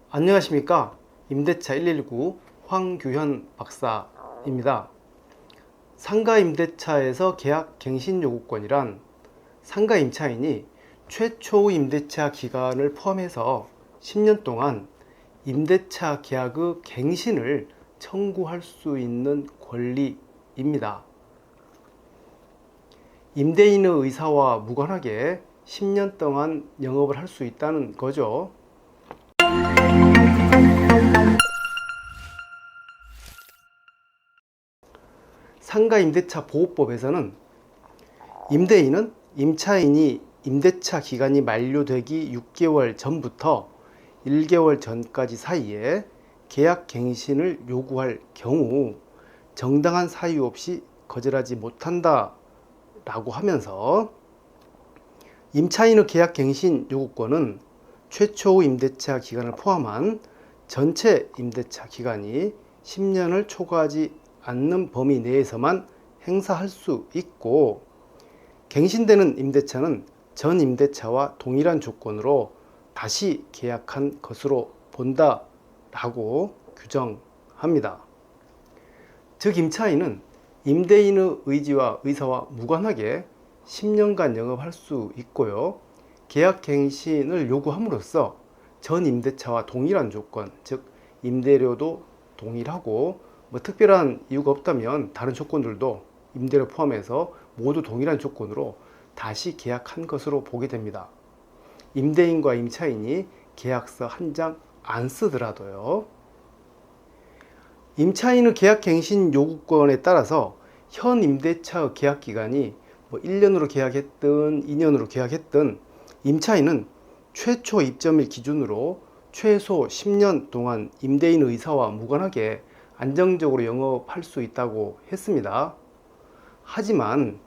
안녕하십니까. 임대차 119 황규현 박사입니다. 상가 임대차에서 계약 갱신 요구권이란 상가 임차인이 최초 임대차 기간을 포함해서 10년 동안 임대차 계약의 갱신을 청구할 수 있는 권리입니다. 임대인의 의사와 무관하게 10년 동안 영업을 할 수 있다는 거죠. 상가임대차보호법에서는 임대인은 임차인이 임대차 기간이 만료되기 6개월 전부터 1개월 전까지 사이에 계약 갱신을 요구할 경우 정당한 사유 없이 거절하지 못한다 라고 하면서 임차인의 계약 갱신 요구권은 최초 임대차 기간을 포함한 전체 임대차 기간이 10년을 초과하지 않는 범위 내에서만 행사할 수 있고, 갱신되는 임대차는 전 임대차와 동일한 조건으로 다시 계약한 것으로 본다 라고 규정합니다. 즉 임차인은 임대인의 의지와 의사와 무관하게 10년간 영업할 수 있고요, 계약 갱신을 요구함으로써 전 임대차와 동일한 조건, 즉 임대료도 동일하고 특별한 이유가 없다면 다른 조건들도 임대료 포함해서 모두 동일한 조건으로 다시 계약한 것으로 보게 됩니다. 임대인과 임차인이 계약서 한 장 안 쓰더라도요. 임차인의 계약 갱신 요구권에 따라서 현 임대차의 계약 기간이 1년으로 계약했든 2년으로 계약했든 임차인은 최초 입점일 기준으로 최소 10년 동안 임대인의 의사와 무관하게 안정적으로 영업할 수 있다고 했습니다. 하지만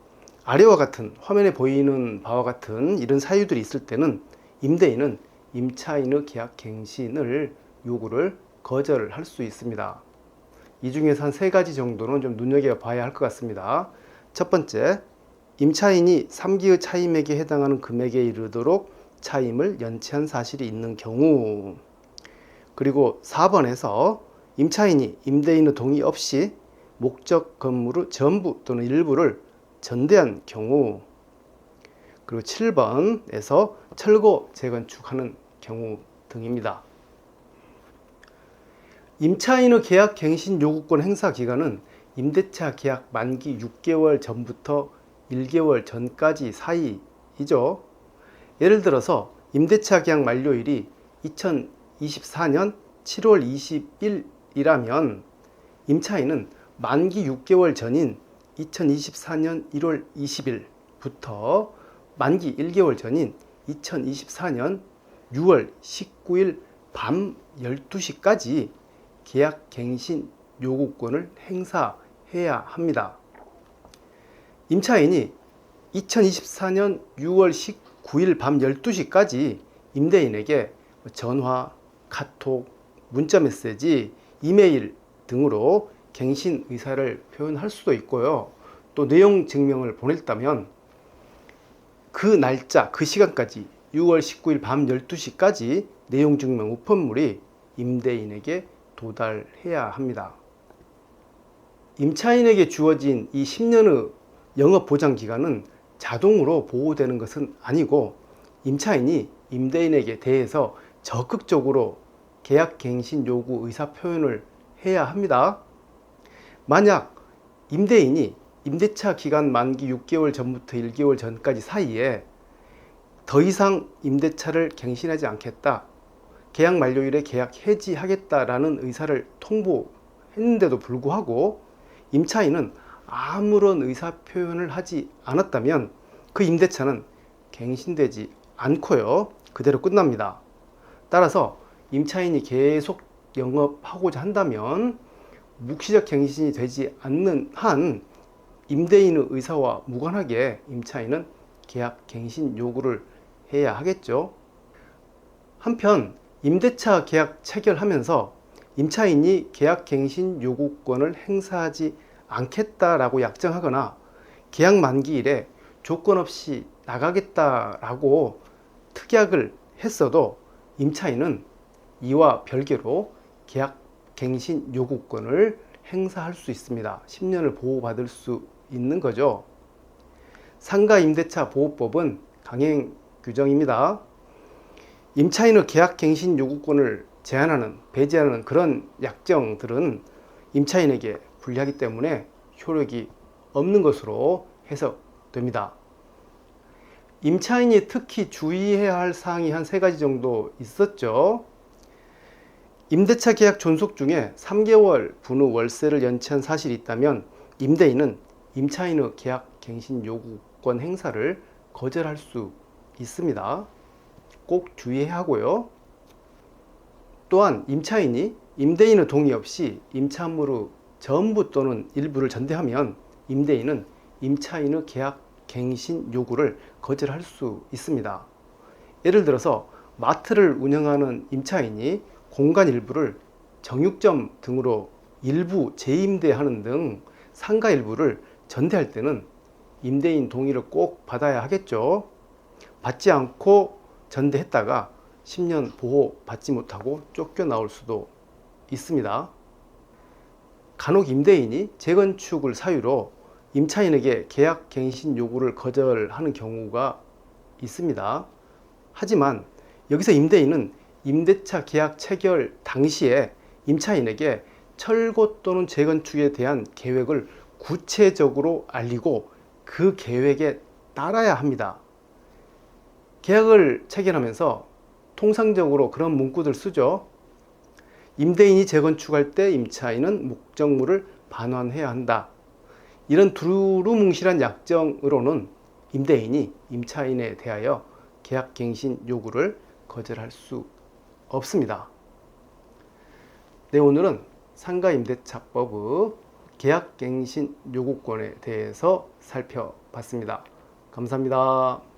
아래와 같은 화면에 보이는 바와 같은 이런 사유들이 있을 때는 임대인은 임차인의 계약 갱신을 요구를 거절할 수 있습니다. 이 중에서 한 3가지 정도는 좀 눈여겨봐야 할 것 같습니다. 첫 번째, 임차인이 3기의 차임액에 해당하는 금액에 이르도록 차임을 연체한 사실이 있는 경우, 그리고 4번에서 임차인이 임대인의 동의 없이 목적 건물의 전부 또는 일부를 전대한 경우, 그리고 7번에서 철거 재건축하는 경우 등입니다. 임차인의 계약 갱신 요구권 행사 기간은 임대차 계약 만기 6개월 전부터 1개월 전까지 사이이죠. 예를 들어서 임대차 계약 만료일이 2024년 7월 20일이라면 임차인은 만기 6개월 전인 2024년 1월 20일부터 만기 1개월 전인 2024년 6월 19일 밤 12시까지 계약 갱신 요구권을 행사해야 합니다. 임차인이 2024년 6월 19일 밤 12시까지 임대인에게 전화, 카톡, 문자 메시지, 이메일 등으로 갱신 의사를 표현할 수도 있고요. 또 내용 증명을 보냈다면 그 날짜, 그 시간까지 6월 19일 밤 12시까지 내용 증명 우편물이 임대인에게 도달해야 합니다. 임차인에게 주어진 이 10년의 영업 보장 기간은 자동으로 보호되는 것은 아니고 임차인이 임대인에게 대해서 적극적으로 계약 갱신 요구 의사 표현을 해야 합니다. 만약 임대인이 임대차 기간 만기 6개월 전부터 1개월 전까지 사이에 더 이상 임대차를 갱신하지 않겠다, 계약 만료일에 계약 해지하겠다라는 의사를 통보했는데도 불구하고 임차인은 아무런 의사 표현을 하지 않았다면 그 임대차는 갱신되지 않고요, 그대로 끝납니다. 따라서 임차인이 계속 영업하고자 한다면 묵시적 갱신이 되지 않는 한 임대인의 의사와 무관하게 임차인은 계약 갱신 요구를 해야 하겠죠. 한편 임대차 계약 체결하면서 임차인이 계약 갱신 요구권을 행사하지 않겠다라고 약정하거나 계약 만기일에 조건 없이 나가겠다라고 특약을 했어도 임차인은 이와 별개로 계약갱신 요구권을 행사할 수 있습니다. 10년을 보호받을 수 있는 거죠. 상가임대차 보호법은 강행 규정입니다. 임차인의 계약갱신 요구권을 제한하는, 배제하는 그런 약정들은 임차인에게 불리하기 때문에 효력이 없는 것으로 해석됩니다. 임차인이 특히 주의해야 할 사항이 한 3가지 정도 있었죠. 임대차 계약 존속 중에 3개월 분후 월세를 연체한 사실이 있다면 임대인은 임차인의 계약갱신 요구권 행사를 거절할 수 있습니다. 꼭 주의해야 하고요. 또한 임차인이 임대인의 동의 없이 임차물의 전부 또는 일부를 전대하면 임대인은 임차인의 계약갱신 요구를 거절할 수 있습니다. 예를 들어서 마트를 운영하는 임차인이 공간 일부를 정육점 등으로 일부 재임대하는 등 상가 일부를 전대할 때는 임대인 동의를 꼭 받아야 하겠죠. 받지 않고 전대했다가 10년 보호 받지 못하고 쫓겨나올 수도 있습니다. 간혹 임대인이 재건축을 사유로 임차인에게 계약갱신 요구를 거절하는 경우가 있습니다. 하지만 여기서 임대인은 임대차 계약 체결 당시에 임차인에게 철거 또는 재건축에 대한 계획을 구체적으로 알리고 그 계획에 따라야 합니다. 계약을 체결하면서 통상적으로 그런 문구들 쓰죠. 임대인이 재건축할 때 임차인은 목적물을 반환해야 한다. 이런 두루뭉실한 약정으로는 임대인이 임차인에 대하여 계약갱신 요구를 거절할 수 없습니다. 네, 오늘은 상가임대차법의 계약갱신 요구권에 대해서 살펴봤습니다. 감사합니다.